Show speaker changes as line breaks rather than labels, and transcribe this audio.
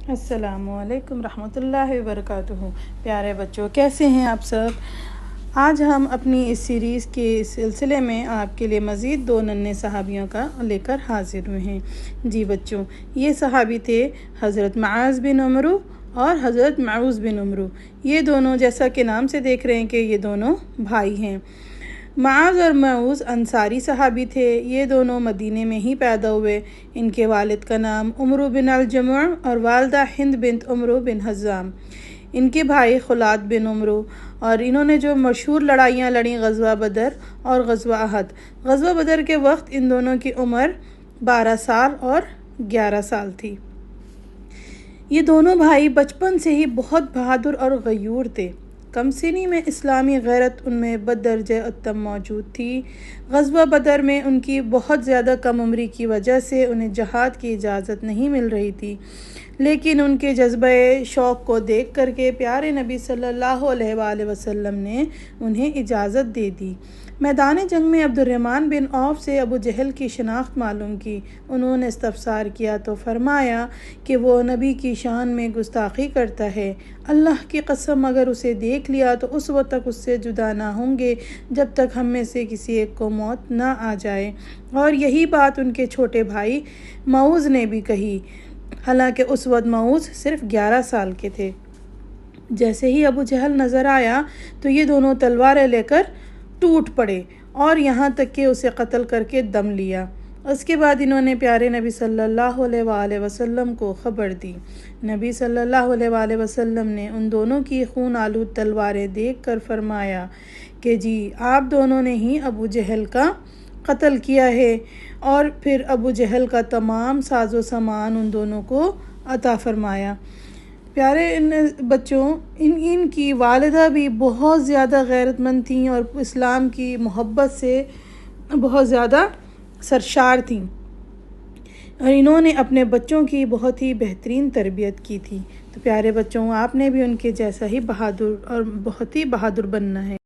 السلام علیکم رحمۃ اللہ وبرکاتہ۔ پیارے بچوں، کیسے ہیں آپ سب؟ آج ہم اپنی اس سیریز کے سلسلے میں آپ کے لیے مزید 2 ننھے صحابیوں کا لے کر حاضر ہوئے ہیں۔ جی بچوں، یہ صحابی تھے حضرت معاذ بن عمرو اور حضرت معوذ بن عمرو۔ یہ دونوں، جیسا کہ نام سے دیکھ رہے ہیں کہ یہ دونوں بھائی ہیں۔ معاذ اور معوذ انصاری صحابی تھے۔ یہ دونوں مدینے میں ہی پیدا ہوئے۔ ان کے والد کا نام عمرو بن الجمع اور والدہ ہند بنت عمرو بن حزام۔ ان کے بھائی خلاد بن عمرو، اور انہوں نے جو مشہور لڑائیاں لڑیں غزوہ بدر اور غزوہ احد۔ غزوہ بدر کے وقت ان دونوں کی عمر 12 سال اور 11 سال تھی۔ یہ دونوں بھائی بچپن سے ہی بہت بہادر اور غیور تھے۔ کم سنی میں اسلامی غیرت ان میں بدرجہ اتم موجود تھی۔ غزوہ بدر میں ان کی بہت زیادہ کم عمری کی وجہ سے انہیں جہاد کی اجازت نہیں مل رہی تھی، لیکن ان کے جذبہ شوق کو دیکھ کر کے پیارے نبی صلی اللہ علیہ وآلہ وسلم نے انہیں اجازت دے دی۔ میدان جنگ میں عبد الرحمن بن عوف سے ابو جہل کی شناخت معلوم کی۔ انہوں نے استفسار کیا تو فرمایا کہ وہ نبی کی شان میں گستاخی کرتا ہے۔ اللہ کی قسم، اگر اسے دیکھ لیا تو اس وقت تک اس سے جدا نہ ہوں گے جب تک ہم میں سے کسی ایک کو موت نہ آ جائے۔ اور یہی بات ان کے چھوٹے بھائی معوذ نے بھی کہی، حالانکہ اس وقت معوذ صرف 11 سال کے تھے۔ جیسے ہی ابو جہل نظر آیا تو یہ دونوں تلواریں لے کر ٹوٹ پڑے اور یہاں تک کہ اسے قتل کر کے دم لیا۔ اس کے بعد انہوں نے پیارے نبی صلی اللہ علیہ وآلہ وسلم کو خبر دی۔ نبی صلی اللہ علیہ وآلہ وسلم نے ان دونوں کی خون آلود تلواریں دیکھ کر فرمایا کہ جی، آپ دونوں نے ہی ابو جہل کا قتل کیا ہے، اور پھر ابو جہل کا تمام ساز و سامان ان دونوں کو عطا فرمایا۔ پیارے بچوں، ان کی والدہ بھی بہت زیادہ غیرت مند تھیں اور اسلام کی محبت سے بہت زیادہ سرشار تھیں، اور انہوں نے اپنے بچوں کی بہت ہی بہترین تربیت کی تھی۔ تو پیارے بچوں، آپ نے بھی ان کے جیسا ہی بہادر اور بہت ہی بہادر بننا ہے۔